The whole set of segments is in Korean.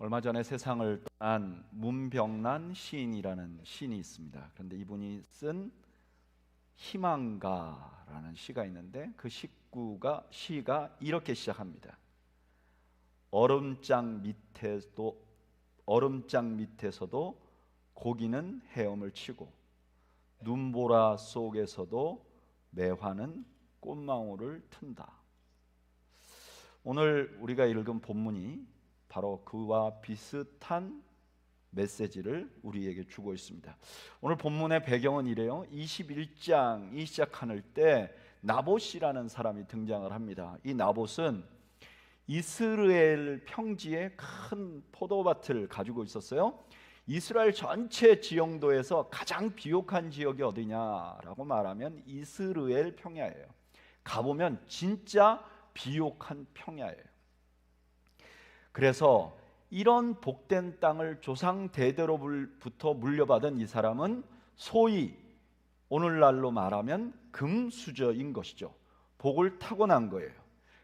얼마 전에 세상을 떠난 문병란 시인이라는 시인이 있습니다. 그런데 이분이 쓴 희망가라는 시가 있는데 그 시가 이렇게 시작합니다. 얼음장 밑에서도 고기는 헤엄을 치고 눈보라 속에서도 매화는 꽃망울을 튼다. 오늘 우리가 읽은 본문이 바로 그와 비슷한 메시지를 우리에게 주고 있습니다. 오늘 본문의 배경은 이래요. 21장이 시작할 때 나봇이라는 사람이 등장을 합니다. 이 나봇은 이스라엘 평지에 큰 포도밭을 가지고 있었어요. 이스라엘 전체 지형도에서 가장 비옥한 지역이 어디냐라고 말하면 이스라엘 평야예요. 가보면 진짜 비옥한 평야예요. 그래서 이런 복된 땅을 조상 대대로부터 물려받은 이 사람은 소위 오늘날로 말하면 금수저인 것이죠. 복을 타고난 거예요.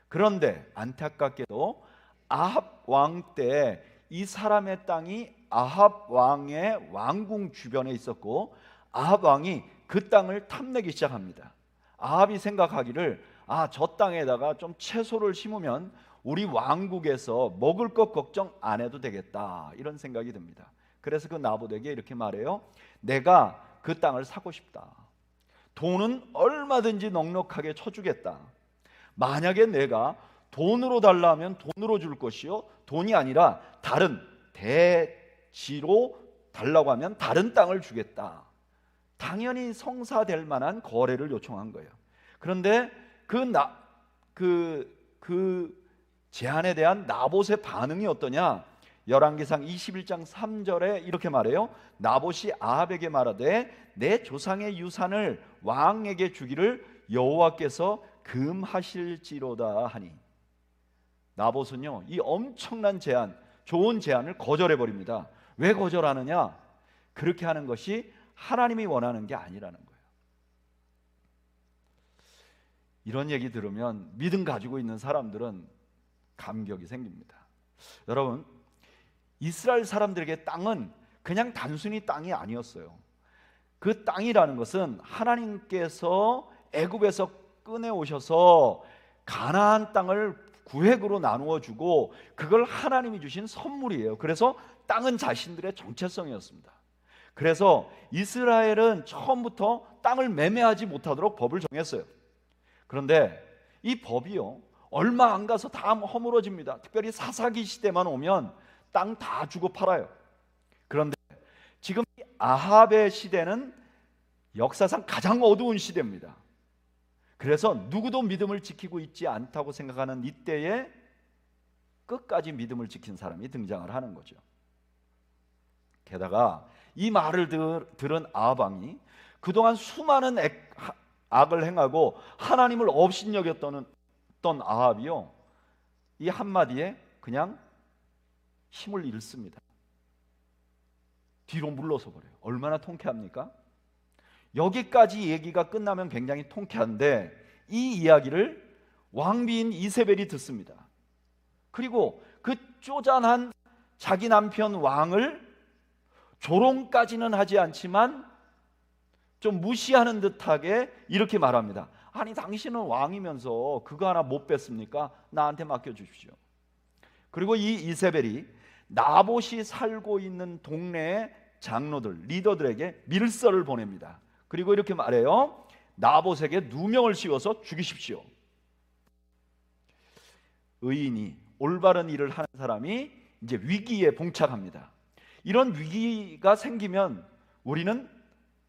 그런데 안타깝게도 아합 왕 때 이 사람의 땅이 아합 왕의 왕궁 주변에 있었고 아합 왕이 그 땅을 탐내기 시작합니다. 아합이 생각하기를 저 땅에다가 좀 채소를 심으면 우리 왕국에서 먹을 것 걱정 안 해도 되겠다, 이런 생각이 듭니다. 그래서 그 나봇에게 이렇게 말해요. 내가 그 땅을 사고 싶다. 돈은 얼마든지 넉넉하게 쳐주겠다. 만약에 내가 돈으로 달라면 돈으로 줄 것이요, 돈이 아니라 다른 대지로 달라고 하면 다른 땅을 주겠다. 당연히 성사될 만한 거래를 요청한 거예요. 그런데 그 제안에 대한 나봇의 반응이 어떠냐? 열왕기상 21장 3절에 이렇게 말해요. 나봇이 아합에게 말하되 내 조상의 유산을 왕에게 주기를 여호와께서 금하실지로다 하니. 나봇은요, 이 엄청난 제안, 좋은 제안을 거절해 버립니다. 왜 거절하느냐? 그렇게 하는 것이 하나님이 원하는 게 아니라는 거예요. 이런 얘기 들으면 믿음 가지고 있는 사람들은 감격이 생깁니다. 여러분, 이스라엘 사람들에게 땅은 그냥 단순히 땅이 아니었어요. 그 땅이라는 것은 하나님께서 애굽에서 꺼내오셔서 가나안 땅을 구획으로 나누어 주고 그걸 하나님이 주신 선물이에요. 그래서 땅은 자신들의 정체성이었습니다. 그래서 이스라엘은 처음부터 땅을 매매하지 못하도록 법을 정했어요. 그런데 이 법이요, 얼마 안 가서 다 허물어집니다. 특별히 사사기 시대만 오면 땅 다 주고 팔아요. 그런데 지금 아합의 시대는 역사상 가장 어두운 시대입니다. 그래서 누구도 믿음을 지키고 있지 않다고 생각하는 이때에 끝까지 믿음을 지킨 사람이 등장을 하는 거죠. 게다가 이 말을 들은 아합 왕이 그동안 수많은 악을 행하고 하나님을 업신여겼던 아합이요, 이 한마디에 그냥 힘을 잃습니다. 뒤로 물러서 버려요. 얼마나 통쾌합니까? 여기까지 얘기가 끝나면 굉장히 통쾌한데 이 이야기를 왕비인 이세벨이 듣습니다. 그리고 그 쪼잔한 자기 남편 왕을 조롱까지는 하지 않지만 좀 무시하는 듯하게 이렇게 말합니다. 아니, 당신은 왕이면서 그거 하나 못 뺐습니까? 나한테 맡겨주십시오. 그리고 이 이세벨이 나봇이 살고 있는 동네의 장로들, 리더들에게 밀서를 보냅니다. 그리고 이렇게 말해요. 나봇에게 누명을 씌워서 죽이십시오. 의인이, 올바른 일을 하는 사람이 이제 위기에 봉착합니다. 이런 위기가 생기면 우리는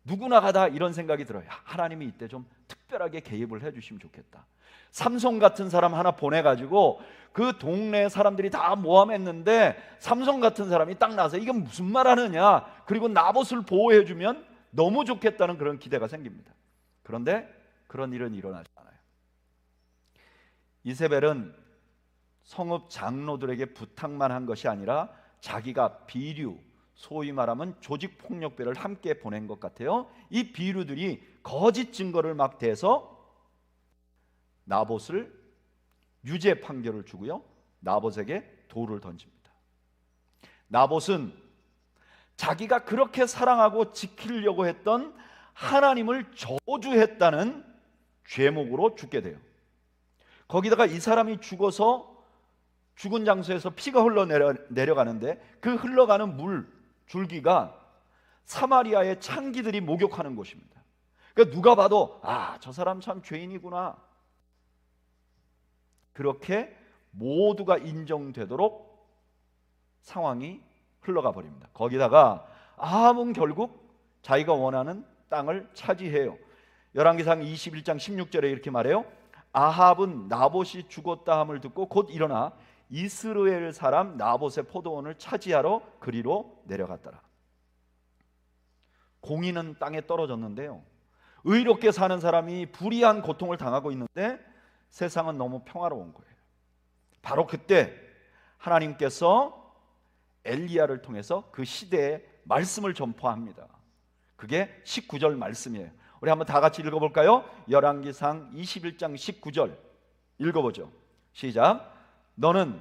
누구나가 다 이런 생각이 들어요. 하나님이 이때 좀 특별하게 개입을 해주시면 좋겠다. 삼손 같은 사람 하나 보내가지고 그 동네 사람들이 다 모함했는데 삼손 같은 사람이 딱 나서 이게 무슨 말 하느냐, 그리고 나봇을 보호해주면 너무 좋겠다는 그런 기대가 생깁니다. 그런데 그런 일은 일어나지 않아요. 이세벨은 성읍 장로들에게 부탁만 한 것이 아니라 자기가 비류, 소위 말하면 조직폭력배를 함께 보낸 것 같아요. 이 비류들이 거짓 증거를 막 대서 나봇을 유죄 판결을 주고요, 나봇에게 돌을 던집니다. 나봇은 자기가 그렇게 사랑하고 지키려고 했던 하나님을 저주했다는 죄목으로 죽게 돼요. 거기다가 이 사람이 죽어서 죽은 장소에서 피가 흘러내려가는데 그 흘러가는 물 줄기가 사마리아의 창기들이 목욕하는 곳입니다. 그러니까 누가 봐도 저 사람 참 죄인이구나, 그렇게 모두가 인정되도록 상황이 흘러가 버립니다. 거기다가 아합은 결국 자기가 원하는 땅을 차지해요. 열왕기상 21장 16절에 이렇게 말해요. 아합은 나봇이 죽었다 함을 듣고 곧 일어나 이스라엘 사람 나봇의 포도원을 차지하러 그리로 내려갔더라. 공의는 땅에 떨어졌는데요, 의롭게 사는 사람이 불의한 고통을 당하고 있는데 세상은 너무 평화로운 거예요. 바로 그때 하나님께서 엘리야를 통해서 그 시대의 말씀을 전파합니다. 그게 19절 말씀이에요. 우리 한번 다 같이 읽어볼까요? 열왕기상 21장 19절 읽어보죠. 시작. 너는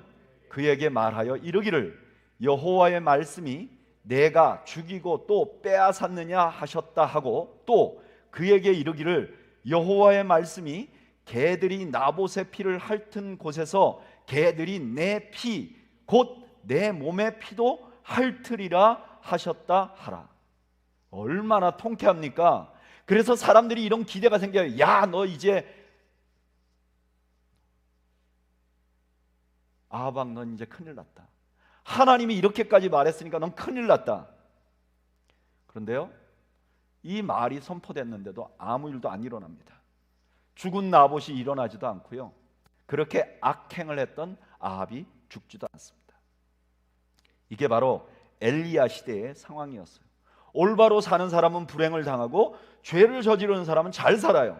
그에게 말하여 이르기를 여호와의 말씀이 내가 죽이고 또 빼앗았느냐 하셨다 하고, 또 그에게 이르기를 여호와의 말씀이 개들이 나봇의 피를 핥은 곳에서 개들이 내 피 곧 내 몸의 피도 핥으리라 하셨다 하라. 얼마나 통쾌합니까? 그래서 사람들이 이런 기대가 생겨요. 야, 너 이제 아합, 넌 이제 큰일 났다. 하나님이 이렇게까지 말했으니까 넌 큰일 났다. 그런데요, 이 말이 선포됐는데도 아무 일도 안 일어납니다. 죽은 나봇이 일어나지도 않고요, 그렇게 악행을 했던 아합이 죽지도 않습니다. 이게 바로 엘리야 시대의 상황이었어요. 올바로 사는 사람은 불행을 당하고 죄를 저지르는 사람은 잘 살아요.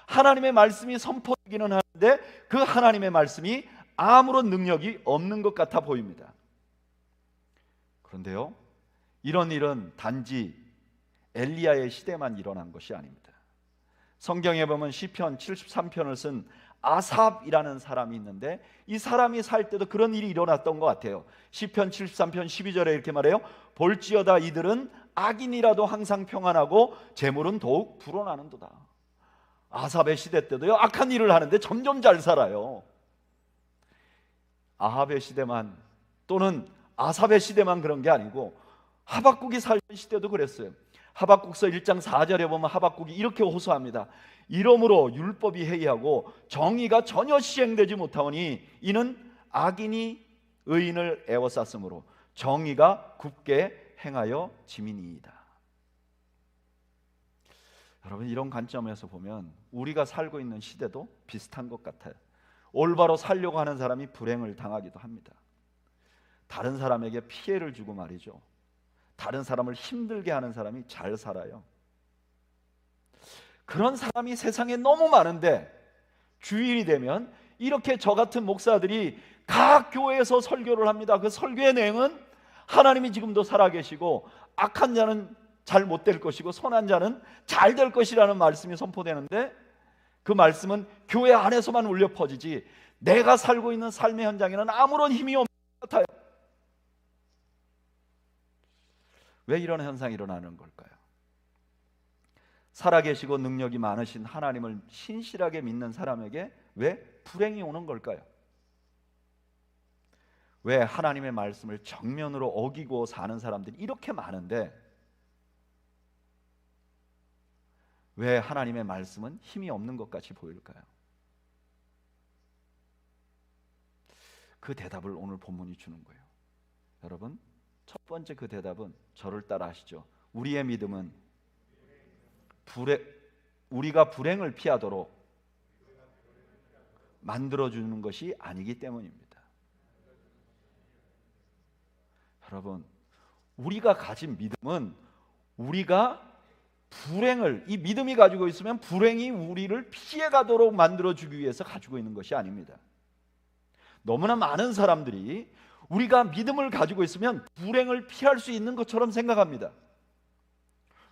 하나님의 말씀이 선포되기는 하는데 그 하나님의 말씀이 아무런 능력이 없는 것 같아 보입니다. 그런데요, 이런 일은 단지 엘리야의 시대만 일어난 것이 아닙니다. 성경에 보면 시편 73편을 쓴 아삽이라는 사람이 있는데 이 사람이 살 때도 그런 일이 일어났던 것 같아요. 시편 73편 12절에 이렇게 말해요. 볼지어다 이들은 악인이라도 항상 평안하고 재물은 더욱 불어나는도다. 아삽의 시대 때도요, 악한 일을 하는데 점점 잘 살아요. 아합의 시대만, 또는 아삽의 시대만 그런 게 아니고 하박국이 살던 시대도 그랬어요. 하박국서 1장 4절에 보면 하박국이 이렇게 호소합니다. 이러므로 율법이 해이하고 정의가 전혀 시행되지 못하오니 이는 악인이 의인을 애워쌌으므로 정의가 굳게 행하여 지민이이다. 여러분, 이런 관점에서 보면 우리가 살고 있는 시대도 비슷한 것 같아요. 올바로 살려고 하는 사람이 불행을 당하기도 합니다. 다른 사람에게 피해를 주고 말이죠, 다른 사람을 힘들게 하는 사람이 잘 살아요. 그런 사람이 세상에 너무 많은데 주일이 되면 이렇게 저 같은 목사들이 각 교회에서 설교를 합니다. 그 설교의 내용은 하나님이 지금도 살아계시고 악한 자는 잘 못 될 것이고 선한 자는 잘 될 것이라는 말씀이 선포되는데 그 말씀은 교회 안에서만 울려 퍼지지 내가 살고 있는 삶의 현장에는 아무런 힘이 없는 것 같아요. 왜 이런 현상이 일어나는 걸까요? 살아계시고 능력이 많으신 하나님을 신실하게 믿는 사람에게 왜 불행이 오는 걸까요? 왜 하나님의 말씀을 정면으로 어기고 사는 사람들이 이렇게 많은데 왜 하나님의 말씀은 힘이 없는 것 같이 보일까요? 그 대답을 오늘 본문이 주는 거예요. 여러분, 첫 번째 그 대답은 저를 따라 하시죠. 우리의 믿음은 우리가 불행을 피하도록 만들어주는 것이 아니기 때문입니다. 여러분, 우리가 가진 믿음은 우리가 불행을, 이 믿음이 가지고 있으면 불행이 우리를 피해가도록 만들어주기 위해서 가지고 있는 것이 아닙니다. 너무나 많은 사람들이 우리가 믿음을 가지고 있으면 불행을 피할 수 있는 것처럼 생각합니다.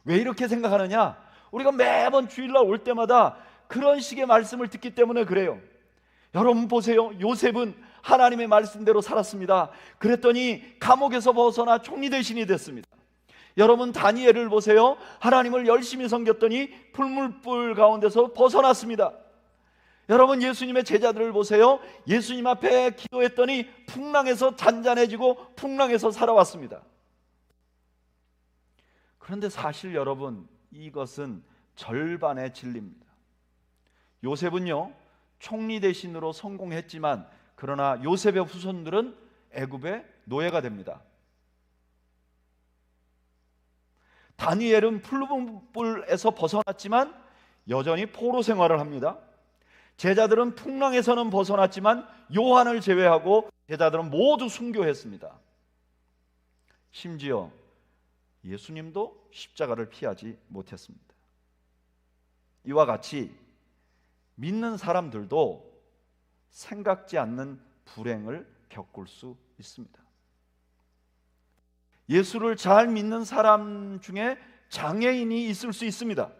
왜 이렇게 생각하느냐? 우리가 매번 주일날 올 때마다 그런 식의 말씀을 듣기 때문에 그래요. 여러분 보세요. 요셉은 하나님의 말씀대로 살았습니다. 그랬더니 감옥에서 벗어나 총리 대신이 됐습니다. 여러분, 다니엘을 보세요. 하나님을 열심히 섬겼더니 불물불 가운데서 벗어났습니다. 여러분, 예수님의 제자들을 보세요. 예수님 앞에 기도했더니 풍랑에서 잔잔해지고 풍랑에서 살아왔습니다. 그런데 사실 여러분, 이것은 절반의 진리입니다. 요셉은요, 총리 대신으로 성공했지만 그러나 요셉의 후손들은 애굽의 노예가 됩니다. 다니엘은 풀무불에서 벗어났지만 여전히 포로 생활을 합니다. 제자들은 풍랑에서는 벗어났지만 요한을 제외하고 제자들은 모두 순교했습니다. 심지어 예수님도 십자가를 피하지 못했습니다. 이와 같이 믿는 사람들도 생각지 않는 불행을 겪을 수 있습니다. 예수를 잘 믿는 사람 중에 장애인이 있을 수 있습니다.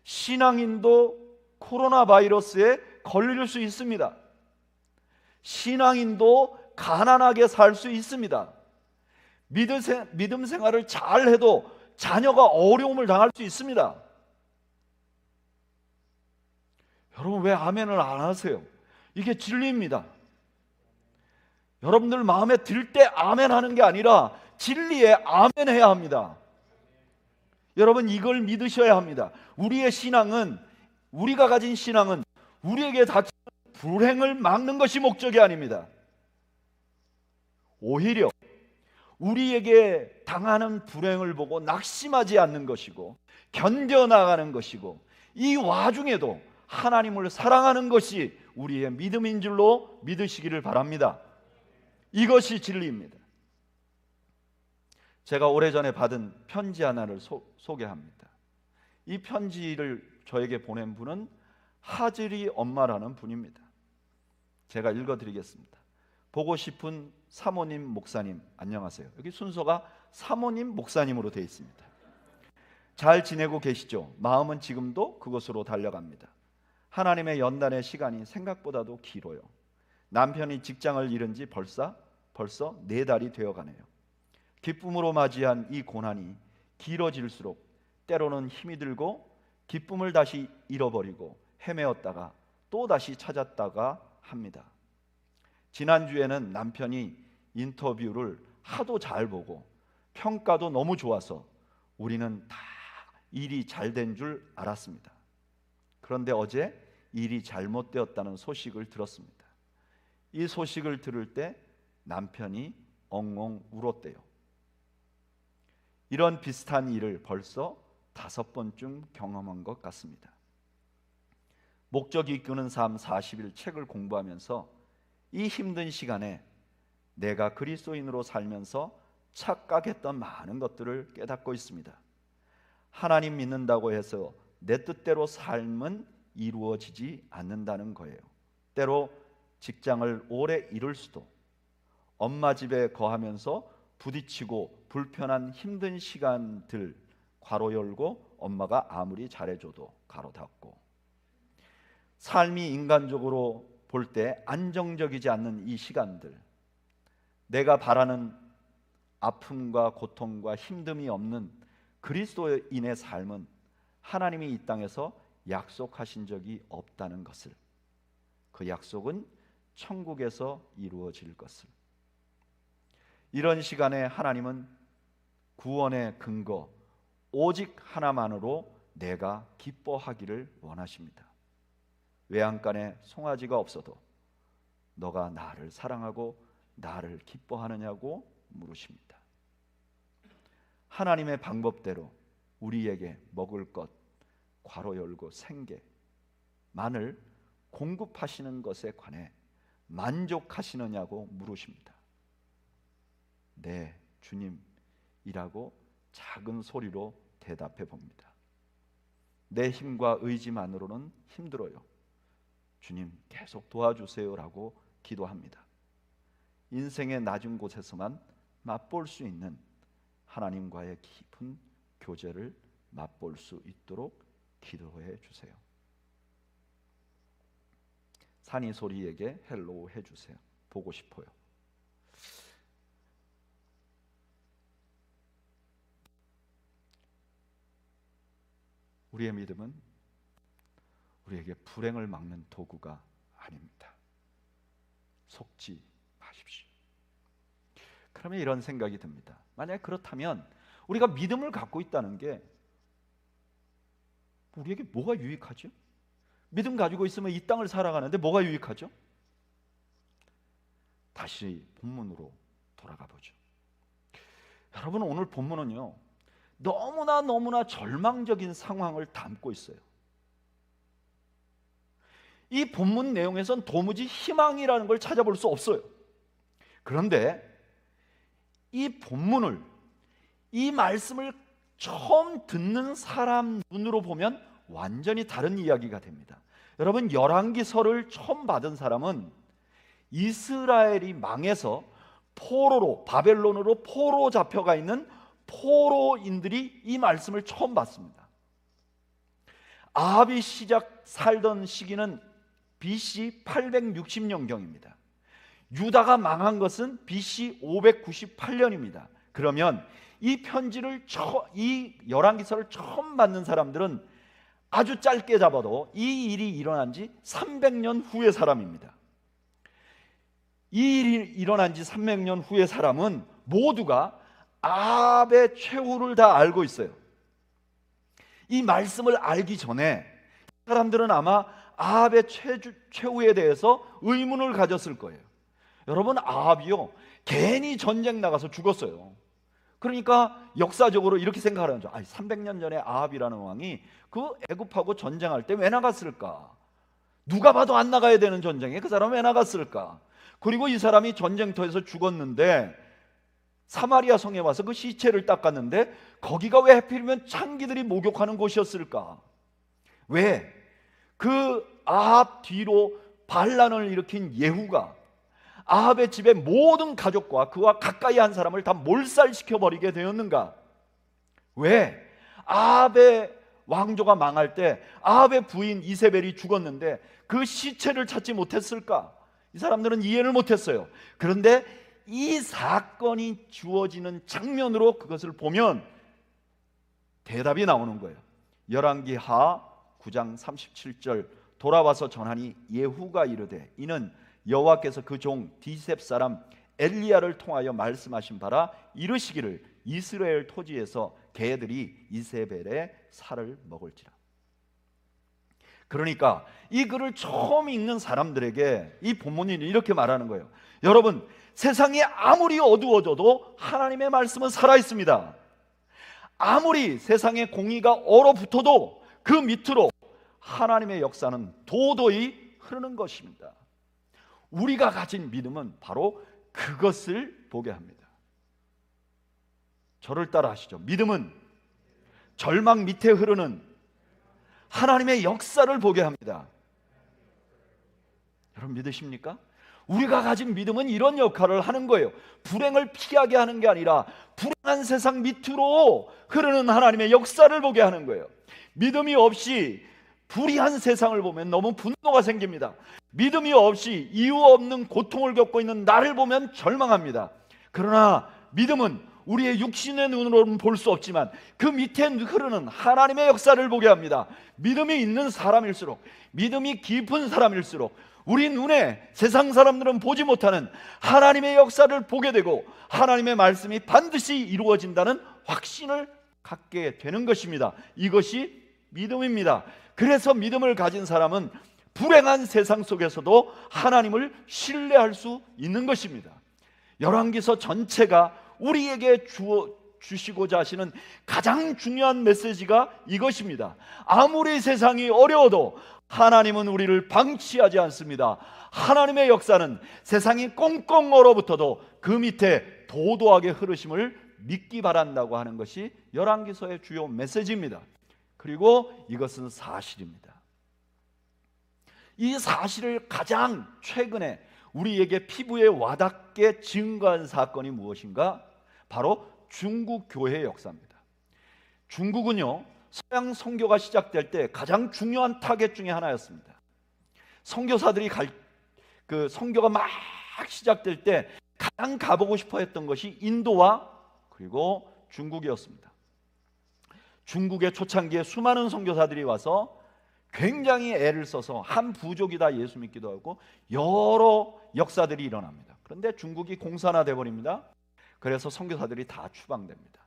신앙인도 코로나 바이러스에 걸릴 수 있습니다. 신앙인도 가난하게 살 수 있습니다. 믿음 생활을 잘 해도 자녀가 어려움을 당할 수 있습니다. 여러분, 왜 아멘을 안 하세요? 이게 진리입니다. 여러분들 마음에 들 때 아멘 하는 게 아니라 진리에 아멘 해야 합니다. 여러분, 이걸 믿으셔야 합니다. 우리의 신앙은, 우리가 가진 신앙은 우리에게 닥치는 불행을 막는 것이 목적이 아닙니다. 오히려 우리에게 당하는 불행을 보고 낙심하지 않는 것이고 견뎌나가는 것이고, 이 와중에도 하나님을 사랑하는 것이 우리의 믿음인 줄로 믿으시기를 바랍니다. 이것이 진리입니다. 제가 오래전에 받은 편지 하나를 소개합니다. 이 편지를 저에게 보낸 분은 하즈리 엄마라는 분입니다. 제가 읽어드리겠습니다. 보고 싶은 사모님, 목사님, 안녕하세요. 여기 순서가 사모님, 목사님으로 되어 있습니다. 잘 지내고 계시죠? 마음은 지금도 그곳으로 달려갑니다. 하나님의 연단의 시간이 생각보다도 길어요. 남편이 직장을 잃은 지 벌써 4달이 되어가네요. 기쁨으로 맞이한 이 고난이 길어질수록 때로는 힘이 들고 기쁨을 다시 잃어버리고 헤매었다가 또 다시 찾았다가 합니다. 지난주에는 남편이 인터뷰를 하도 잘 보고 평가도 너무 좋아서 우리는 다 일이 잘 된 줄 알았습니다. 그런데 어제 일이 잘못되었다는 소식을 들었습니다. 이 소식을 들을 때 남편이 엉엉 울었대요. 이런 비슷한 일을 벌써 5번쯤 경험한 것 같습니다. 목적이 이끄는 삶 40일 책을 공부하면서 이 힘든 시간에 내가 그리스도인으로 살면서 착각했던 많은 것들을 깨닫고 있습니다. 하나님 믿는다고 해서 내 뜻대로 삶은 이루어지지 않는다는 거예요. 때로 직장을 오래 잃을 수도, 엄마 집에 거하면서 부딪히고 불편한 힘든 시간들 괄호 열고 엄마가 아무리 잘해줘도 가로 닫고, 삶이 인간적으로 볼 때 안정적이지 않는 이 시간들, 내가 바라는 아픔과 고통과 힘듦이 없는 그리스도인의 삶은 하나님이 이 땅에서 약속하신 적이 없다는 것을, 그 약속은 천국에서 이루어질 것을, 이런 시간에 하나님은 구원의 근거 오직 하나만으로 내가 기뻐하기를 원하십니다. 외양간에 송아지가 없어도 너가 나를 사랑하고 나를 기뻐하느냐고 물으십니다. 하나님의 방법대로 우리에게 먹을 것 괄호 열고 생계만을 공급하시는 것에 관해 만족하시느냐고 물으십니다. 네, 주님이라고 작은 소리로 대답해 봅니다. 내 힘과 의지만으로는 힘들어요. 주님 계속 도와주세요라고 기도합니다. 인생의 낮은 곳에서만 맛볼 수 있는 하나님과의 깊은 교제를 맛볼 수 있도록 기도해 주세요. 산이 소리에게 헬로우 해주세요. 보고 싶어요. 우리의 믿음은 우리에게 불행을 막는 도구가 아닙니다. 속지 마십시오. 그러면 이런 생각이 듭니다. 만약 그렇다면 우리가 믿음을 갖고 있다는 게 우리에게 뭐가 유익하죠? 믿음 가지고 있으면 이 땅을 살아가는데 뭐가 유익하죠? 다시 본문으로 돌아가 보죠. 여러분, 오늘 본문은요, 너무나 절망적인 상황을 담고 있어요. 이 본문 내용에선 도무지 희망이라는 걸 찾아볼 수 없어요. 그런데 이 본문을, 이 말씀을 처음 듣는 사람 눈으로 보면 완전히 다른 이야기가 됩니다. 여러분, 열왕기서를 처음 받은 사람은 이스라엘이 망해서 포로로, 바벨론으로 포로 잡혀가 있는 포로인들이 이 말씀을 처음 받습니다. 아합이 살던 시기는 BC 860년경입니다. 유다가 망한 것은 BC 598년입니다. 그러면 이 편지를 이 열왕기서를 처음 받는 사람들은 아주 짧게 잡아도 이 일이 일어난 지 300년 후의 사람입니다. 이 일이 일어난 지 300년 후의 사람은 모두가 아합의 최후를 다 알고 있어요. 이 말씀을 알기 전에 사람들은 아마 아합의 최후에 대해서 의문을 가졌을 거예요. 여러분, 아합이요, 괜히 전쟁 나가서 죽었어요. 그러니까 역사적으로 이렇게 생각하는 거죠. 300년 전에 아합이라는 왕이 그 애굽하고 전쟁할 때 왜 나갔을까? 누가 봐도 안 나가야 되는 전쟁에 그 사람은 왜 나갔을까? 그리고 이 사람이 전쟁터에서 죽었는데 사마리아 성에 와서 그 시체를 닦았는데 거기가 왜 하필이면 창기들이 목욕하는 곳이었을까? 왜? 그 아합 뒤로 반란을 일으킨 예후가 아합의 집의 모든 가족과 그와 가까이 한 사람을 다 몰살시켜 버리게 되었는가? 왜? 아합의 왕조가 망할 때 아합의 부인 이세벨이 죽었는데 그 시체를 찾지 못했을까? 이 사람들은 이해를 못했어요. 그런데 이 사건이 주어지는 장면으로 그것을 보면 대답이 나오는 거예요. 열왕기하 9장 37절, 돌아와서 전하니 예후가 이르되 이는 여호와께서 그 종 디셉 사람 엘리야를 통하여 말씀하신 바라 이르시기를 이스라엘 토지에서 개들이 이세벨의 살을 먹을지라. 그러니까 이 글을 처음 읽는 사람들에게 이 본문이 이렇게 말하는 거예요. 여러분, 세상이 아무리 어두워져도 하나님의 말씀은 살아있습니다. 아무리 세상의 공의가 얼어붙어도 그 밑으로 하나님의 역사는 도도히 흐르는 것입니다. 우리가 가진 믿음은 바로 그것을 보게 합니다. 저를 따라 하시죠. 믿음은 절망 밑에 흐르는 하나님의 역사를 보게 합니다. 여러분, 믿으십니까? 우리가 가진 믿음은 이런 역할을 하는 거예요. 불행을 피하게 하는 게 아니라 불행한 세상 밑으로 흐르는 하나님의 역사를 보게 하는 거예요. 믿음이 없이 불의한 세상을 보면 너무 분노가 생깁니다. 믿음이 없이 이유 없는 고통을 겪고 있는 나를 보면 절망합니다. 그러나 믿음은 우리의 육신의 눈으로는 볼 수 없지만 그 밑에 흐르는 하나님의 역사를 보게 합니다. 믿음이 있는 사람일수록, 믿음이 깊은 사람일수록 우리 눈에 세상 사람들은 보지 못하는 하나님의 역사를 보게 되고 하나님의 말씀이 반드시 이루어진다는 확신을 갖게 되는 것입니다. 이것이 믿음입니다. 그래서 믿음을 가진 사람은 불행한 세상 속에서도 하나님을 신뢰할 수 있는 것입니다. 열왕기서 전체가 우리에게 주시고자 하시는 가장 중요한 메시지가 이것입니다. 아무리 세상이 어려워도 하나님은 우리를 방치하지 않습니다. 하나님의 역사는 세상이 꽁꽁 얼어붙어도 그 밑에 도도하게 흐르심을 믿기 바란다고 하는 것이 열왕기서의 주요 메시지입니다. 그리고 이것은 사실입니다. 이 사실을 가장 최근에 우리에게 피부에 와닿게 증거한 사건이 무엇인가? 바로 중국 교회의 역사입니다. 중국은요, 서양 선교가 시작될 때 가장 중요한 타겟 중에 하나였습니다. 선교사들이 그 선교가 막 시작될 때 가장 가보고 싶어 했던 것이 인도와 그리고 중국이었습니다. 중국의 초창기에 수많은 선교사들이 와서 굉장히 애를 써서 한 부족이 다 예수 믿기도 하고 여러 역사들이 일어납니다. 그런데 중국이 공산화돼 버립니다. 그래서 선교사들이 다 추방됩니다.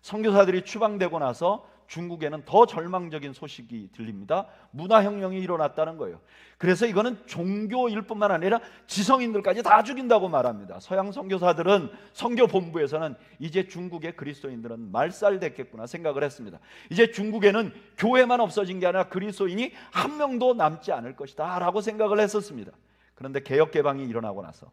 선교사들이 추방되고 나서 중국에는 더 절망적인 소식이 들립니다. 문화혁명이 일어났다는 거예요. 그래서 이거는 종교일 뿐만 아니라 지성인들까지 다 죽인다고 말합니다. 서양 선교사들은 선교본부에서는 이제 중국의 그리스도인들은 말살됐겠구나 생각을 했습니다. 이제 중국에는 교회만 없어진 게 아니라 그리스도인이 한 명도 남지 않을 것이다 라고 생각을 했었습니다. 그런데 개혁개방이 일어나고 나서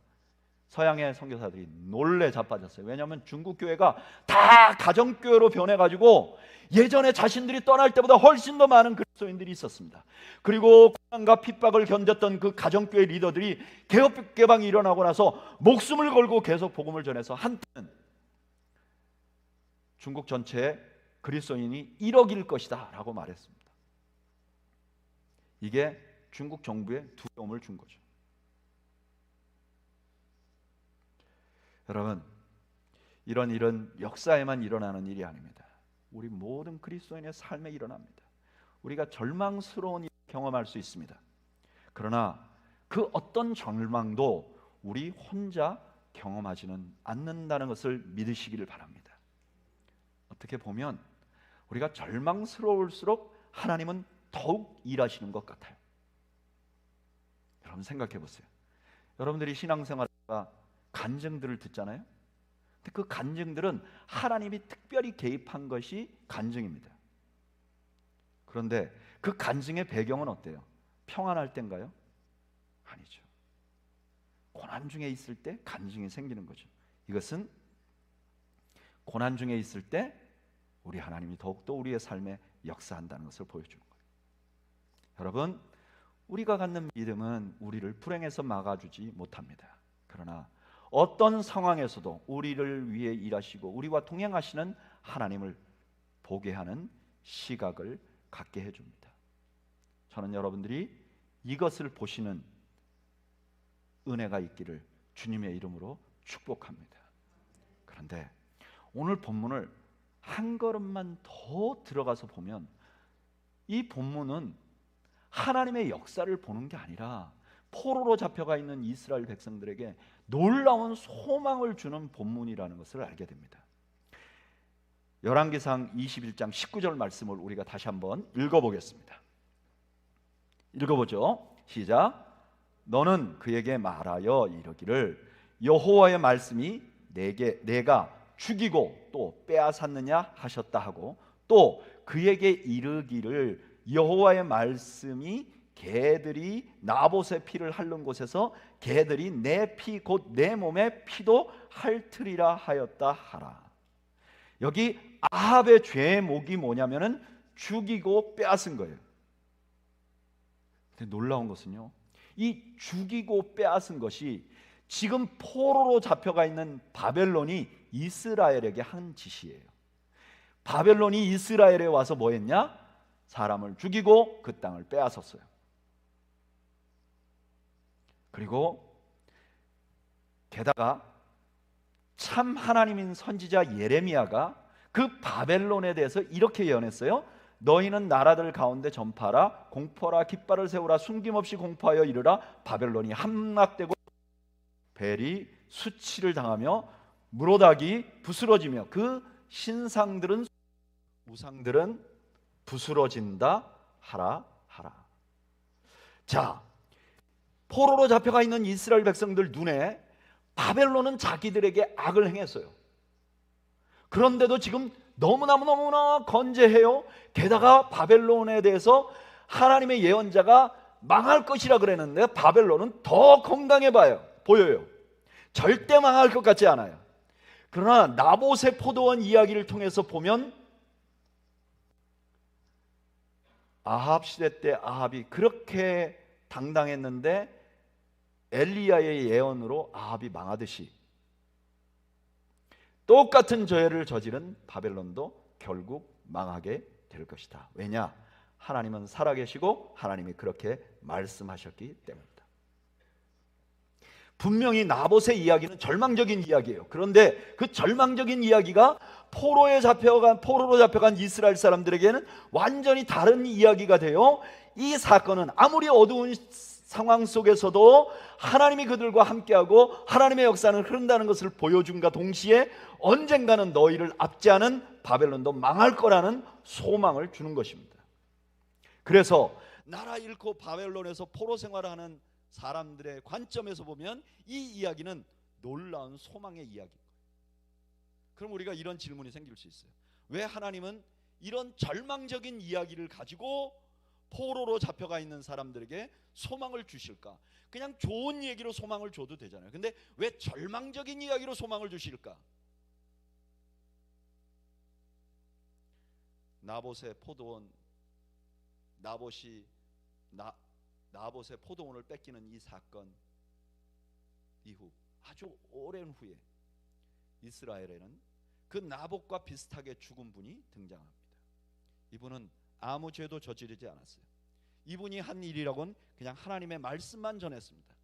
서양의 선교사들이 놀래 자빠졌어요. 왜냐하면 중국 교회가 다 가정교회로 변해가지고 예전에 자신들이 떠날 때보다 훨씬 더 많은 그리스도인들이 있었습니다. 그리고 고난과 핍박을 견뎠던 그 가정교회 리더들이 개혁개방이 일어나고 나서 목숨을 걸고 계속 복음을 전해서 한때는 중국 전체에 그리스도인이 1억일 것이다 라고 말했습니다. 이게 중국 정부에 두려움을 준 거죠. 여러분, 이런 일은 역사에만 일어나는 일이 아닙니다. 우리 모든 그리스도인의 삶에 일어납니다. 우리가 절망스러운 일을 경험할 수 있습니다. 그러나 그 어떤 절망도 우리 혼자 경험하지는 않는다는 것을 믿으시기를 바랍니다. 어떻게 보면 우리가 절망스러울수록 하나님은 더욱 일하시는 것 같아요. 여러분 생각해 보세요. 여러분들이 신앙생활과 간증들을 듣잖아요. 근데 그 간증들은 하나님이 특별히 개입한 것이 간증입니다. 그런데 그 간증의 배경은 어때요? 평안할 때인가요? 아니죠. 고난 중에 있을 때 간증이 생기는 거죠. 이것은 고난 중에 있을 때 우리 하나님이 더욱더 우리의 삶에 역사한다는 것을 보여주는 거예요. 여러분, 우리가 갖는 믿음은 우리를 불행에서 막아주지 못합니다. 그러나 어떤 상황에서도 우리를 위해 일하시고 우리와 동행하시는 하나님을 보게 하는 시각을 갖게 해줍니다. 저는 여러분들이 이것을 보시는 은혜가 있기를 주님의 이름으로 축복합니다. 그런데 오늘 본문을 한 걸음만 더 들어가서 보면 이 본문은 하나님의 역사를 보는 게 아니라 포로로 잡혀가 있는 이스라엘 백성들에게 놀라운 소망을 주는 본문이라는 것을 알게 됩니다. 열왕기상 21장 19절 말씀을 우리가 다시 한번 읽어보겠습니다. 읽어보죠. 시작. 너는 그에게 말하여 이르기를 여호와의 말씀이 내가 죽이고 또 빼앗았느냐 하셨다 하고, 또 그에게 이르기를 여호와의 말씀이 개들이 나봇의 피를 핥는 곳에서 개들이 내 피 곧 내 몸의 피도 핥으리라 하였다 하라. 여기 아합의 죄목이 뭐냐면은 죽이고 빼앗은 거예요. 근데 놀라운 것은요, 이 죽이고 빼앗은 것이 지금 포로로 잡혀가 있는 바벨론이 이스라엘에게 한 짓이에요. 바벨론이 이스라엘에 와서 뭐 했냐? 사람을 죽이고 그 땅을 빼앗았어요. 그리고 게다가 참 하나님인 선지자 예레미야가 그 바벨론에 대해서 이렇게 예언했어요. 너희는 나라들 가운데 전파하라, 공포하라, 깃발을 세우라, 숨김없이 공포하여 이르라. 바벨론이 함락되고 벨이 수치를 당하며 무로닥이 부스러지며 그 신상들은 우상들은 부스러진다 하라. 자, 포로로 잡혀가 있는 이스라엘 백성들 눈에 바벨론은 자기들에게 악을 행했어요. 그런데도 지금 너무나 건재해요. 게다가 바벨론에 대해서 하나님의 예언자가 망할 것이라 그랬는데 바벨론은 더 건강해 보여요. 절대 망할 것 같지 않아요. 그러나 나봇의 포도원 이야기를 통해서 보면 아합 시대 때 아합이 그렇게 당당했는데 엘리야의 예언으로 아합이 망하듯이 똑같은 죄를 저지른 바벨론도 결국 망하게 될 것이다. 왜냐? 하나님은 살아계시고 하나님이 그렇게 말씀하셨기 때문입니다. 분명히 나봇의 이야기는 절망적인 이야기예요. 그런데 그 절망적인 이야기가 포로로 잡혀간 이스라엘 사람들에게는 완전히 다른 이야기가 되어 이 사건은 아무리 어두운 상황 속에서도 하나님이 그들과 함께하고 하나님의 역사는 흐른다는 것을 보여준과 동시에 언젠가는 너희를 압제하는 바벨론도 망할 거라는 소망을 주는 것입니다. 그래서 나라 잃고 바벨론에서 포로 생활하는 사람들의 관점에서 보면 이 이야기는 놀라운 소망의 이야기입니다. 그럼 우리가 이런 질문이 생길 수 있어요. 왜 하나님은 이런 절망적인 이야기를 가지고 포로로 잡혀가 있는 사람들에게 소망을 주실까? 그냥 좋은 얘기로 소망을 줘도 되잖아요. 근데 왜 절망적인 이야기로 소망을 주실까? 나봇의 포도원을 뺏기는 이 사건 이후 아주 오랜 후에 이스라엘에는 그 나봇과 비슷하게 죽은 분이 등장합니다. 이분은 아무 죄도 저지르지 않았어요. 이분이 한 일이라고는 그냥 하나님의 말씀만 전했습니다.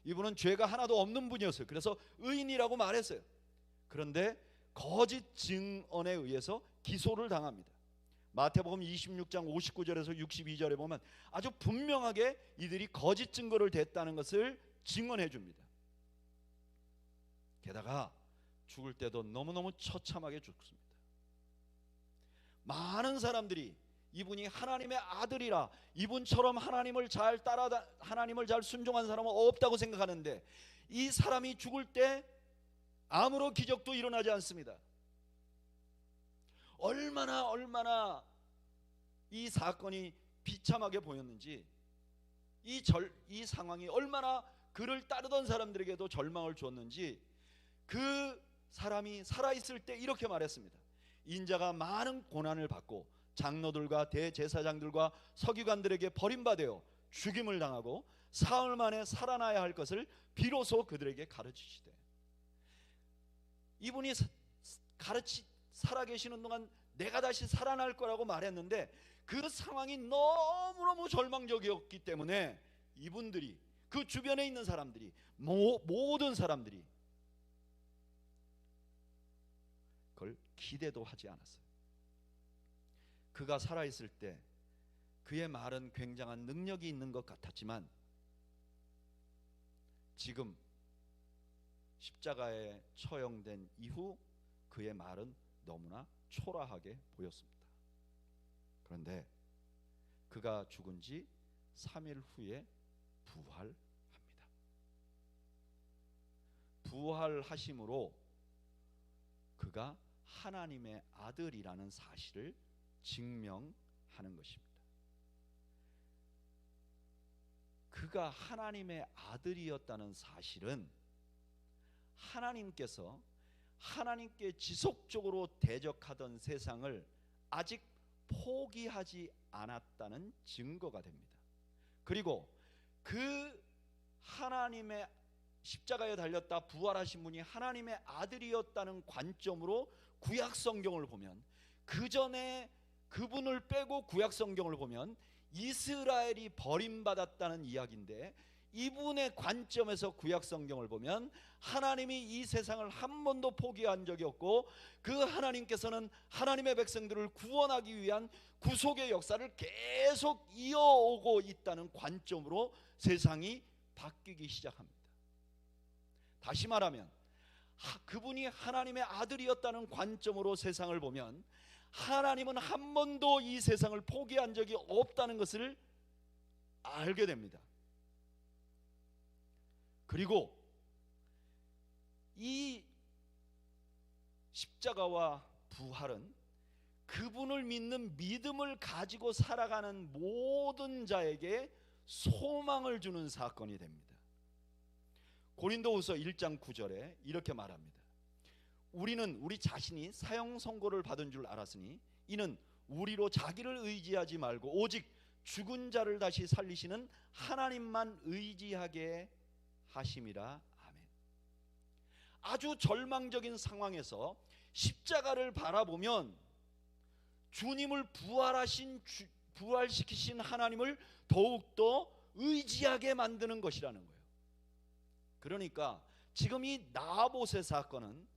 이분은 죄가 하나도 없는 분이었어요. 그래서 의인이라고 말했어요. 그런데 거짓 증언에 의해서 기소를 당합니다. 마태복음 26장 59절에서 62절에 보면 아주 분명하게 이들이 거짓 증거를 댔다는 것을 증언해 줍니다. 게다가 죽을 때도 너무너무 처참하게 죽습니다. 많은 사람들이 이분이 하나님의 아들이라, 이분처럼 하나님을 잘 순종한 사람은 없다고 생각하는데 이 사람이 죽을 때 아무런 기적도 일어나지 않습니다. 얼마나 이 사건이 비참하게 보였는지, 이 상황이 얼마나 그를 따르던 사람들에게도 절망을 주었는지 그 사람이 살아있을 때 이렇게 말했습니다. 인자가 많은 고난을 받고 장로들과 대제사장들과 서기관들에게 버림받아 죽임을 당하고 사흘 만에 살아나야 할 것을 비로소 그들에게 가르치시되, 이분이 살아계시는 동안 내가 다시 살아날 거라고 말했는데 그 상황이 너무너무 절망적이었기 때문에 이분들이, 그 주변에 있는 사람들이, 모든 사람들이 그걸 기대도 하지 않았어요. 그가 살아있을 때 그의 말은 굉장한 능력이 있는 것 같았지만 지금 십자가에 처형된 이후 그의 말은 너무나 초라하게 보였습니다. 그런데 그가 죽은 지 3일 후에 부활합니다. 부활하심으로 그가 하나님의 아들이라는 사실을 증명하는 것입니다. 그가 하나님의 아들이었다는 사실은 하나님께 지속적으로 대적하던 세상을 아직 포기하지 않았다는 증거가 됩니다. 그리고 그 하나님의 십자가에 달렸다 부활하신 분이 하나님의 아들이었다는 관점으로 구약 성경을 보면, 그 전에 그분을 빼고 구약 성경을 보면 이스라엘이 버림받았다는 이야기인데, 이분의 관점에서 구약 성경을 보면 하나님이 이 세상을 한 번도 포기한 적이 없고 그 하나님께서는 하나님의 백성들을 구원하기 위한 구속의 역사를 계속 이어오고 있다는 관점으로 세상이 바뀌기 시작합니다. 다시 말하면 그분이 하나님의 아들이었다는 관점으로 세상을 보면 하나님은 한 번도 이 세상을 포기한 적이 없다는 것을 알게 됩니다. 그리고 이 십자가와 부활은 그분을 믿는 믿음을 가지고 살아가는 모든 자에게 소망을 주는 사건이 됩니다. 고린도후서 1장 9절에 이렇게 말합니다. 우리는 우리 자신이 사형 선고를 받은 줄 알았으니 이는 우리로 자기를 의지하지 말고 오직 죽은 자를 다시 살리시는 하나님만 의지하게 하심이라. 아멘. 아주 절망적인 상황에서 십자가를 바라보면 주님을 부활하신 부활시키신 하나님을 더욱더 의지하게 만드는 것이라는 거예요. 그러니까 지금 이 나봇의 사건은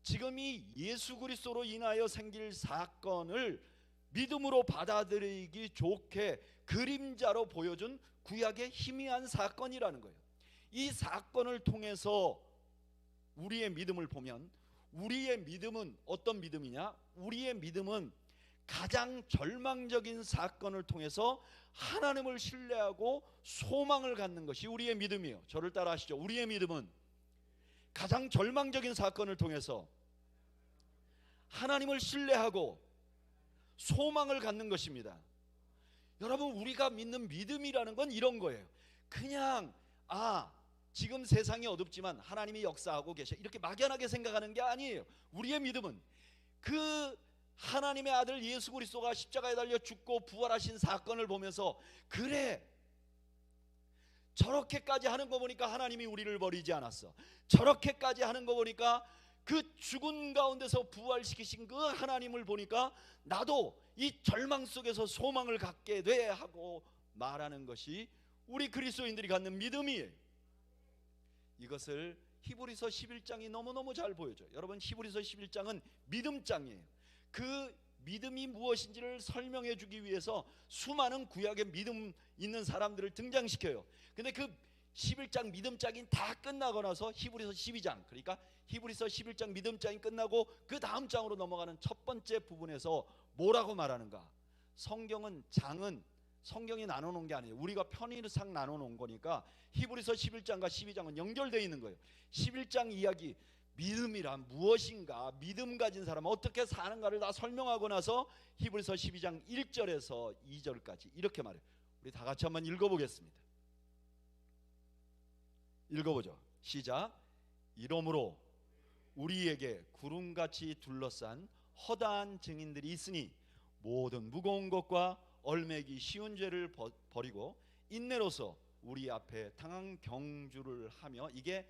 지금 이 예수 그리스도로 인하여 생길 사건을 믿음으로 받아들이기 좋게 그림자로 보여준 구약의 희미한 사건이라는 거예요. 이 사건을 통해서 우리의 믿음을 보면, 우리의 믿음은 어떤 믿음이냐? 우리의 믿음은 가장 절망적인 사건을 통해서 하나님을 신뢰하고 소망을 갖는 것이 우리의 믿음이에요. 저를 따라 하시죠. 우리의 믿음은 가장 절망적인 사건을 통해서 하나님을 신뢰하고 소망을 갖는 것입니다. 여러분, 우리가 믿는 믿음이라는 건 이런 거예요. 그냥 지금 세상이 어둡지만 하나님이 역사하고 계셔, 이렇게 막연하게 생각하는 게 아니에요. 우리의 믿음은 그 하나님의 아들 예수 그리스도가 십자가에 달려 죽고 부활하신 사건을 보면서, 그래, 저렇게까지 하는 거 보니까 하나님이 우리를 버리지 않았어. 저렇게까지 하는 거 보니까 그 죽은 가운데서 부활시키신 그 하나님을 보니까 나도 이 절망 속에서 소망을 갖게 돼 하고 말하는 것이 우리 그리스도인들이 갖는 믿음이에요. 이것을 히브리서 11장이 너무너무 잘 보여줘요. 여러분, 히브리서 11장은 믿음장이에요. 그 믿음이 무엇인지를 설명해 주기 위해서 수많은 구약의 믿음 있는 사람들을 등장시켜요. 근데 그 11장 믿음장이 다 끝나고 나서 히브리서 12장, 그러니까 히브리서 11장 믿음장이 끝나고 그 다음 장으로 넘어가는 첫 번째 부분에서 뭐라고 말하는가? 장은 성경이 나눠놓은 게 아니에요. 우리가 편의상 나눠놓은 거니까 히브리서 11장과 12장은 연결되어 있는 거예요. 11장 이야기, 믿음이란 무엇인가, 믿음 가진 사람은 어떻게 사는가를 다 설명하고 나서 히브리서 12장 1절에서 2절까지 이렇게 말해요. 우리 다 같이 한번 읽어보겠습니다. 읽어보죠. 시작. 이러므로 우리에게 구름같이 둘러싼 허다한 증인들이 있으니 모든 무거운 것과 얼매기 쉬운 죄를 버리고 인내로서 우리 앞에 당한 경주를 하며, 이게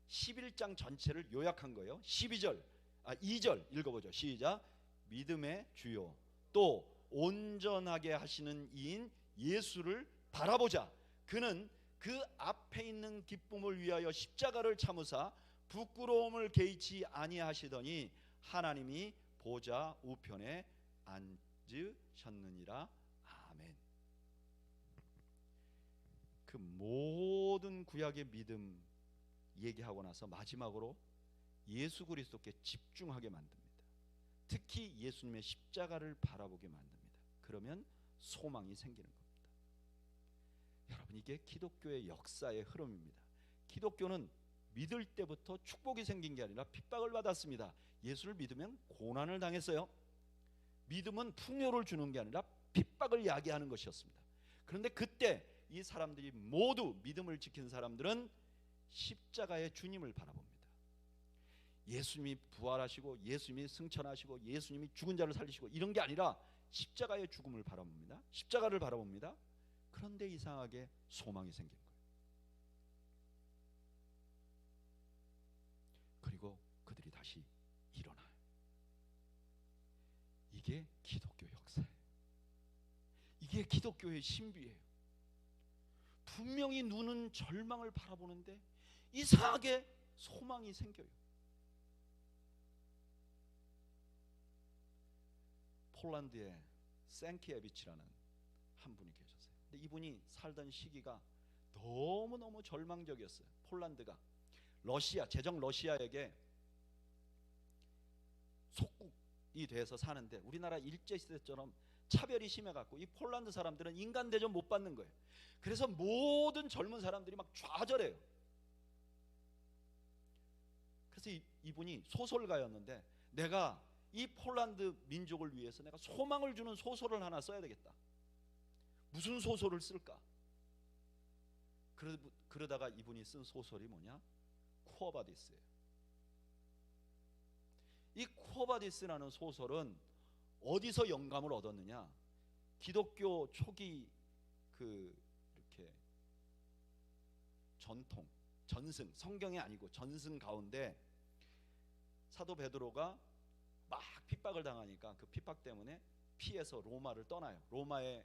11장 전체를 요약한 거예요. 2절 읽어보죠. 시작. 믿음의 주요 또 온전하게 하시는 이인 예수를 바라보자. 그는 그 앞에 있는 기쁨을 위하여 십자가를 참으사 부끄러움을 개의치 아니하시더니 하나님이 보좌 우편에 앉으셨느니라. 아멘. 그 모든 구약의 믿음 얘기하고 나서 마지막으로 예수 그리스도께 집중하게 만듭니다. 특히 예수님의 십자가를 바라보게 만듭니다. 그러면 소망이 생기는 겁니다. 여러분, 이게 기독교의 역사의 흐름입니다. 기독교는 믿을 때부터 축복이 생긴 게 아니라 핍박을 받았습니다. 예수를 믿으면 고난을 당했어요. 믿음은 풍요를 주는 게 아니라 핍박을 야기하는 것이었습니다. 그런데 그때 이 사람들이 모두, 믿음을 지킨 사람들은 십자가의 주님을 바라봅니다. 예수님이 부활하시고 예수님이 승천하시고 예수님이 죽은 자를 살리시고 이런 게 아니라 십자가의 죽음을 바라봅니다. 십자가를 바라봅니다. 그런데 이상하게 소망이 생긴 거예요. 그리고 그들이 다시 일어나요. 이게 기독교 역사예요. 이게 기독교의 신비예요. 분명히 눈은 절망을 바라보는데 이상하게 소망이 생겨요. 폴란드에 생키에비치라는 한 분이 계셨어요. 근데 이분이 살던 시기가 너무너무 절망적이었어요. 폴란드가 제정 러시아에게 속국이 돼서 사는데 우리나라 일제시대처럼 차별이 심해갖고 이 폴란드 사람들은 인간 대접 못 받는 거예요. 그래서 모든 젊은 사람들이 막 좌절해요. 그래서 이분이 소설가였는데, 내가 이 폴란드 민족을 위해서 내가 소망을 주는 소설을 하나 써야 되겠다. 무슨 소설을 쓸까? 그러다가 이분이 쓴 소설이 뭐냐? 쿠어바디스예요. 이 쿠어바디스라는 소설은 어디서 영감을 얻었느냐? 기독교 초기 이렇게 전승, 성경이 아니고 전승 가운데 사도 베드로가 막 핍박을 당하니까 그 핍박 때문에 피해서 로마를 떠나요. 로마에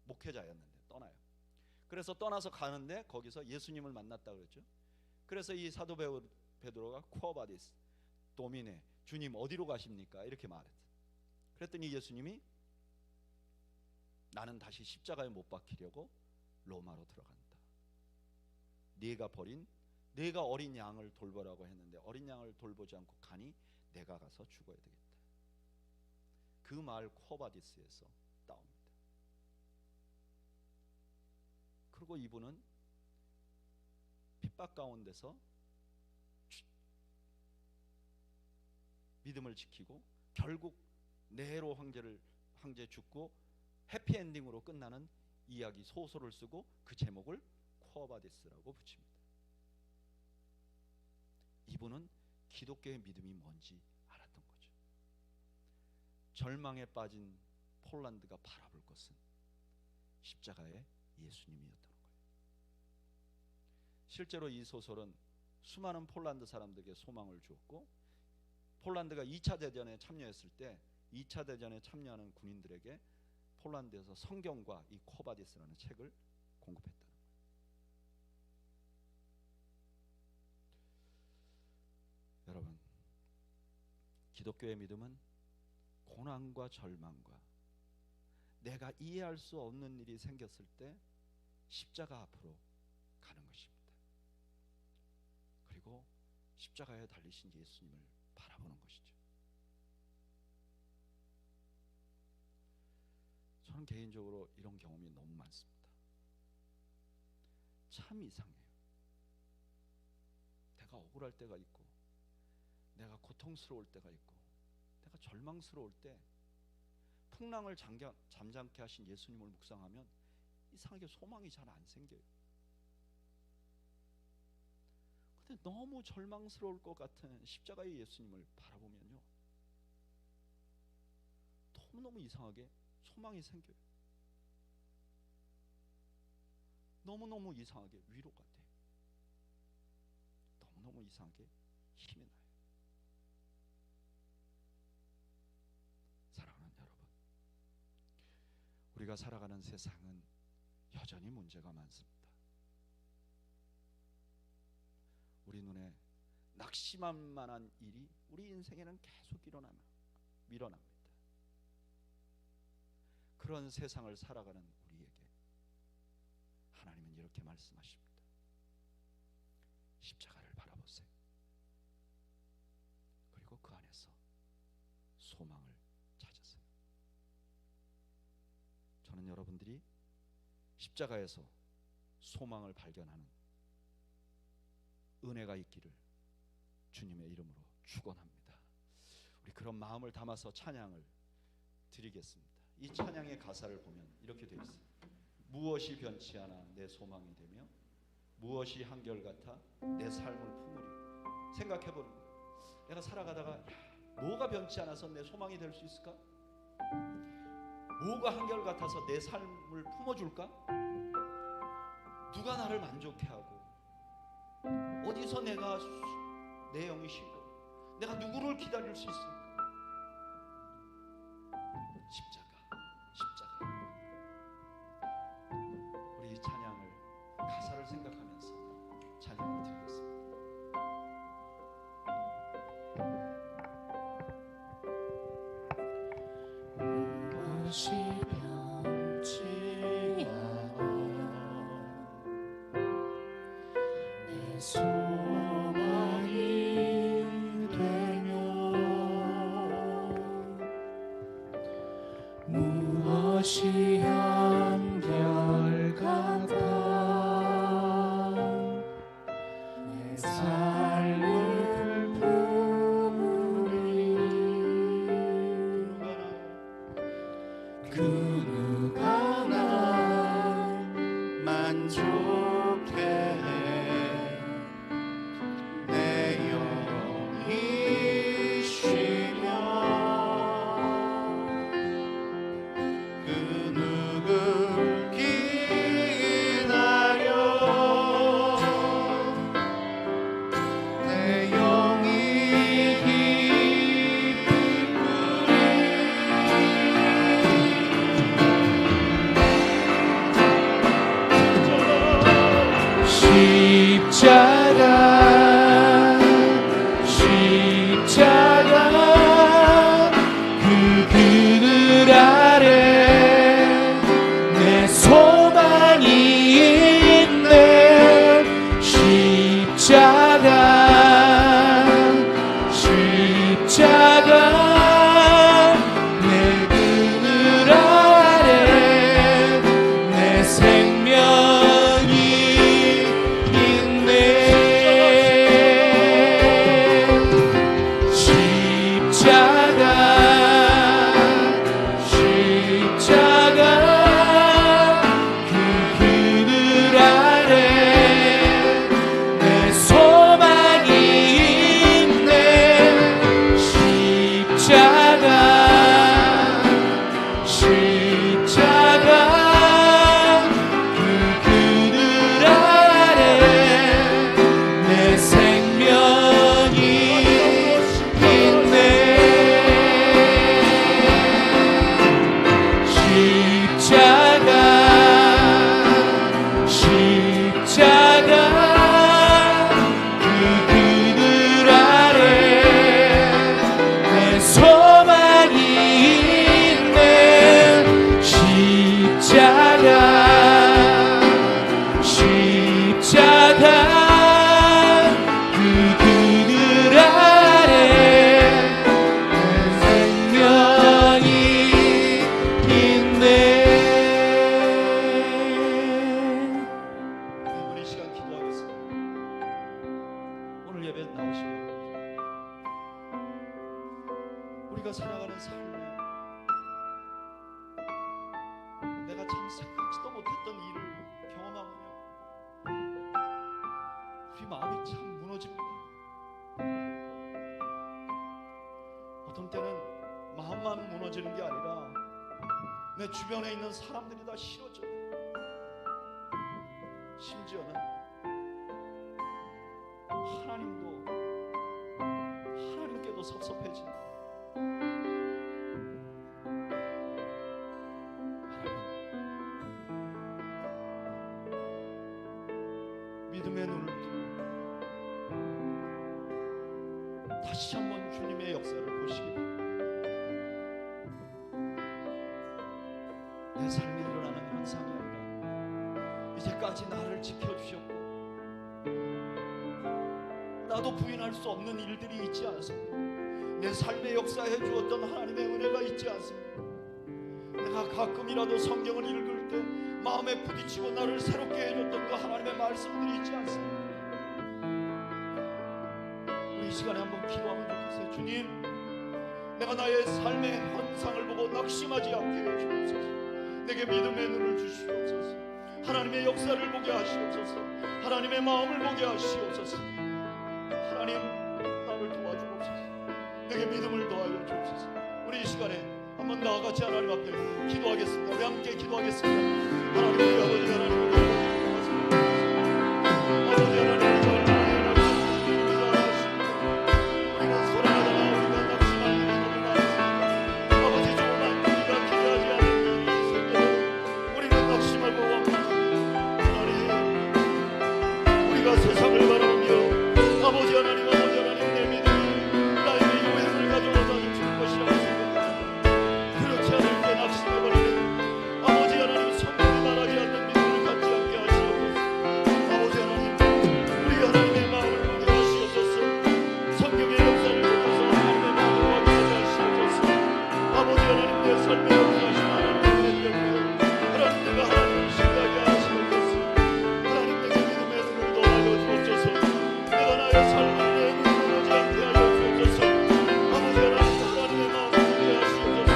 목회자였는데 떠나요. 그래서 떠나서 가는데 거기서 예수님을 만났다 그랬죠. 그래서 이 사도 베드로가 쿠어바디스 도미네, 주님 어디로 가십니까? 이렇게 말했어요. 그랬더니 예수님이 나는 다시 십자가에 못 박히려고 로마로 들어간다. 내가 어린 양을 돌보라고 했는데 어린 양을 돌보지 않고 가니 내가 가서 죽어야 되겠다. 그 말 쿠어바디스에서 따옵니다. 그리고 이분은 핍박 가운데서 믿음을 지키고 결국 네로 황제 죽고 해피엔딩으로 끝나는 이야기 소설을 쓰고 그 제목을 쿠어바디스라고 붙입니다. 이분은 기독교의 믿음이 뭔지 알았던 거죠. 절망에 빠진 폴란드가 바라볼 것은 십자가의 예수님이었던 거예요. 실제로 이 소설은 수많은 폴란드 사람들에게 소망을 주었고, 폴란드가 2차 대전에 참여했을 때 2차 대전에 참여하는 군인들에게 폴란드에서 성경과 이 쿠어바디스라는 책을 공급했다는 거예요. 여러분, 기독교의 믿음은 고난과 절망과 내가 이해할 수 없는 일이 생겼을 때 십자가 앞으로 가는 것입니다. 그리고 십자가에 달리신 예수님을 바라보는 것이죠. 저는 개인적으로 이런 경험이 너무 많습니다. 참 이상해요. 내가 억울할 때가 있고, 내가 고통스러울 때가 있고, 내가 절망스러울 때 풍랑을 잠잠케 하신 예수님을 묵상하면 이상하게 소망이 잘 안 생겨요. 근데 너무 절망스러울 것 같은 십자가의 예수님을 바라보면요, 너무너무 이상하게 소망이 생겨요. 너무너무 이상하게 위로가 돼요. 너무너무 이상하게 힘이 나요. 사랑하는 여러분, 우리가 살아가는 세상은 여전히 문제가 많습니다. 우리 눈에 낙심할 만한 일이 우리 인생에는 계속 밀어납니다. 그런 세상을 살아가는 우리에게 하나님은 이렇게 말씀하십니다. 십자가를 바라보세요. 그리고 그 안에서 소망을 찾으세요. 저는 여러분들이 십자가에서 소망을 발견하는 은혜가 있기를 주님의 이름으로 축원합니다. 우리 그런 마음을 담아서 찬양을 드리겠습니다. 이 찬양의 가사를 보면 이렇게 되어 있어요. 무엇이 변치 않아 내 소망이 되며 무엇이 한결같아 내 삶을 품으리. 생각해보는 거예요. 내가 살아가다가 뭐가 변치 않아서 내 소망이 될 수 있을까? 뭐가 한결같아서 내 삶을 품어줄까? 누가 나를 만족해하고 어디서 내 영이 쉬고 내가 누구를 기다릴 수 있을까? 십자가. 우리 이 찬양을 가사를 생각하면서 찬양을 드리겠습니다. 무엇이 변치 않아 내 소망이 되며 무엇이 한결같아 내 삶을 품으리. 그 누가 날 만족해 내 영이 쉬며 그 십자가 내 그늘 아래 내 생명이 있네. 십자가 그 그늘 아래 내 소망이 있네. 십자가 그 그늘 아래 내 생명이 있네. 십자가 그 그늘 아래 내 소망이 있네. 십자가 그 그늘 아래 내 생명이 있네. 우리 이 시간 기도하겠습니다. 오늘 예배 나오시면 우리가 살아가는 삶에 내가 참 생각지도 못했던 일을 경험하며 우리 마음이 참 무너집니다. 어떤 때는 마음만 무너지는 게 아니라 내 주변에 있는 사람들이 다 싫어져요. 심지어는 하나님께도 섭섭해지는. 믿음의 눈을 뜨고 다시 한번 주님의 역사를 보시기 바랍니다. 내 삶에 일어나는 현상이 아니라 이제까지 나를 지켜주셨고 나도 부인할 수 없는 일들이 있지 않습니까? 내 삶의 역사에 주었던 하나님의 은혜가 있지 않습니까? 내가 가끔이라도 성경을 읽을 때 마음에 부딪히고 나를 새롭게 해줬던 그 하나님의 말씀들이 있지 않습니까? 우리 이 시간에 한번 기도하면 좋겠어요. 주님, 내가 나의 삶의 현상을 보고 낙심하지 않게 해주옵소서. 내게 믿음의 눈을 주시옵소서. 하나님의 역사를 보게 하시옵소서. 하나님의 마음을 보게 하시옵소서. 하나님, 나를 도와주옵소서. 내게 믿음을 더하여 주옵소서. 우리 이 시간에 한번 나아같이 하나님 앞에 기도하겠습니다. 우리 함께 기도하겠습니다. 하나님, 우리 아버지 하나님, 우리 아버지 하나님, 우리가 소란하다가 우리가 낙심할 일이 너무 많습니다. 아버지, 조금만 우리가 기대하지 않은 일이 있어도 우리는 낙심하고 원망합니다. 하나님, 우리가 세상을 바라보며 아버지 하나님, 내 믿음이 나에게 유행을 가져다 줄 것이라고 생각합니다. 그렇지 않을 때 낙심해버리는 아버지 하나님, 성경이 말하지 않는 믿음을 갖지 않게 하시옵소서. 아버지 하나님, 우리 하나님의 마음을 보게 하시옵소서. 성경의 역사를 보면서 하나님의 마음을 확인하게 하시옵소서. 아버지 하나님, 내 삶에 역사하신 하나님의 은혜 때문에 하나님, 내가 하나님을 신뢰하게 하시옵소서. 하나님, 내게 믿음의 눈을 더하여 주옵소서. 내가 나의 삶을 내 눈으로 보지 않게 하여 주옵소서. 아버지 하나님, 하나님의 마음을 보게 하시옵소서.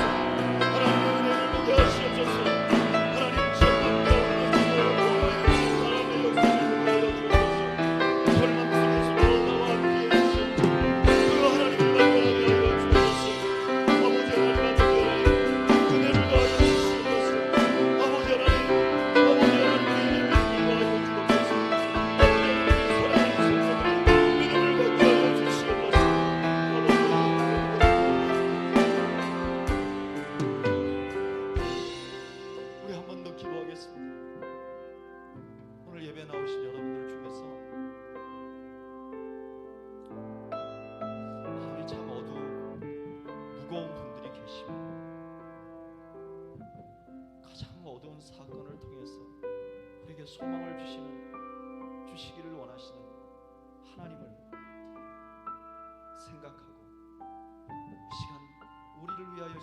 하나님의 은혜를 보게 하시옵소서. 하나님, 절망과 무너지고 하나님의 역사를 보게 하여 주옵소서. 절망 속에서도 나와 함께 해주시옵소서. 그 하나님을 발견하게 하여 주옵소서. 아버지 하나님, 아버지 하나님, 주님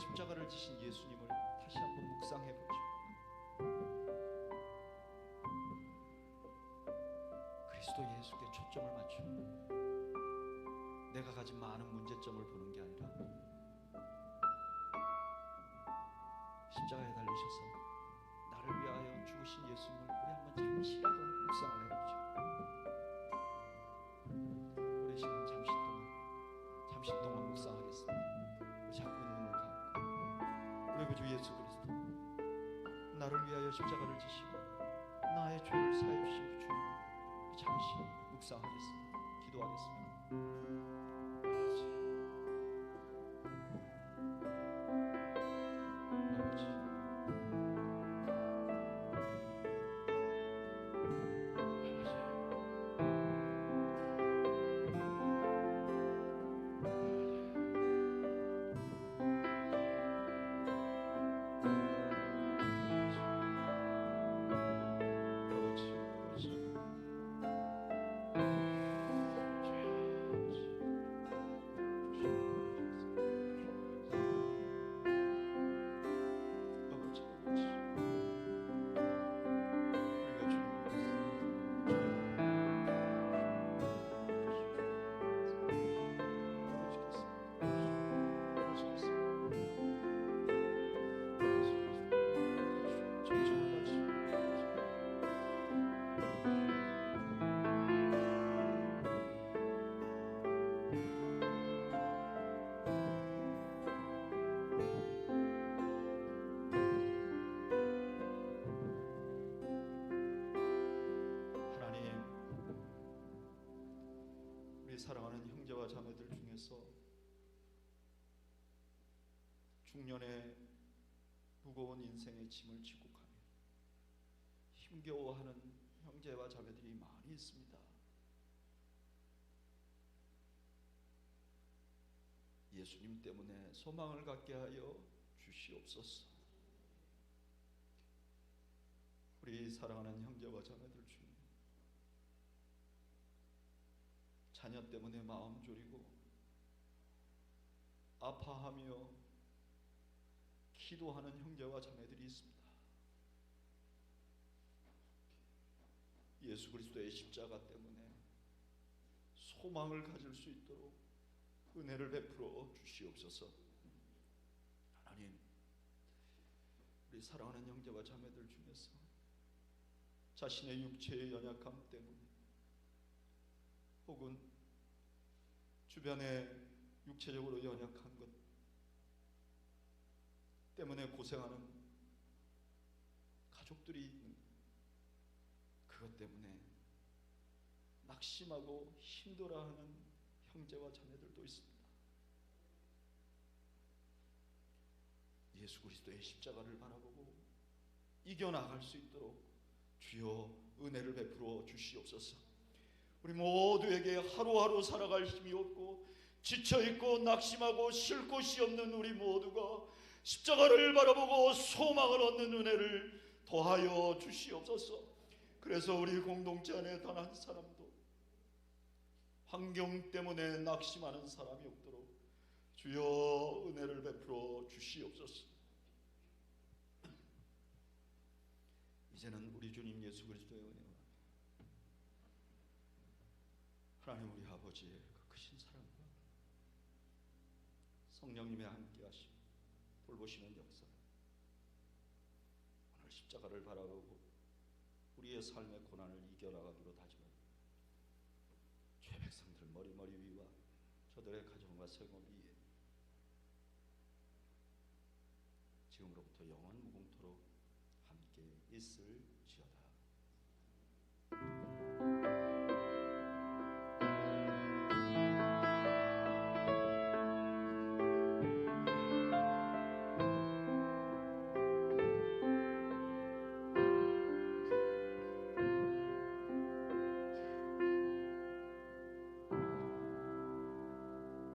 십자가를 지신 예수님을 다시 한번 묵상해 보죠. 그리스도 예수께 초점을 맞추고 내가 가진 많은 문제점을 보는 게 아니라 십자가에 달리셔서 나를 위하여 죽으신 예수님을 우리 한번 잠시라도 묵상을 해보죠. 우리 시간 잠시 동안 묵상하겠습니다. 우리 자꾸 눈을 감고 우리 구주 예수 그리스도, 나를 위하여 십자가를 지시고 나의 죄를 사해 주신 그 주님을 잠시 묵상하겠습니다. 기도하겠습니다. 아버지, 사랑하는 형제와 자매들 중에서 중년의 무거운 인생의 짐을 지고 가며 힘겨워하는 형제와 자매들이 많이 있습니다. 예수님 때문에 소망을 갖게 하여 주시옵소서. 우리 사랑하는 형제와 자매들 중에 자녀 때문에 마음 졸이고 아파하며 기도하는 형제와 자매들이 있습니다. 예수 그리스도의 십자가 때문에 소망을 가질 수 있도록 은혜를 베풀어 주시옵소서. 하나님, 우리 사랑하는 형제와 자매들 중에서 자신의 육체의 연약함 때문에 혹은 주변에 육체적으로 연약한 것 때문에 고생하는 가족들이 있는, 그것 때문에 낙심하고 힘들어하는 형제와 자매들도 있습니다. 예수 그리스도의 십자가를 바라보고 이겨나갈 수 있도록 주여 은혜를 베풀어 주시옵소서. 우리 모두에게 하루하루 살아갈 힘이 없고 지쳐있고 낙심하고 쉴 곳이 없는 우리 모두가 십자가를 바라보고 소망을 얻는 은혜를 더하여 주시옵소서. 그래서 우리 공동체 안에 단 한 사람도 환경 때문에 낙심하는 사람이 없도록 주여 은혜를 베풀어 주시옵소서. 이제는 우리 주님 예수 그리스도의 은혜와 하나님 우리 아버지의 그 크신 사랑과 성령님의 함께 하심 돌보시는 역사, 오늘 십자가를 바라보고 우리의 삶의 고난을 이겨나가기로 다짐한 죄 백성들 머리 위와 저들의 가정과 생업 위에 지금으로부터 영원 무궁토록 함께 있을지어다.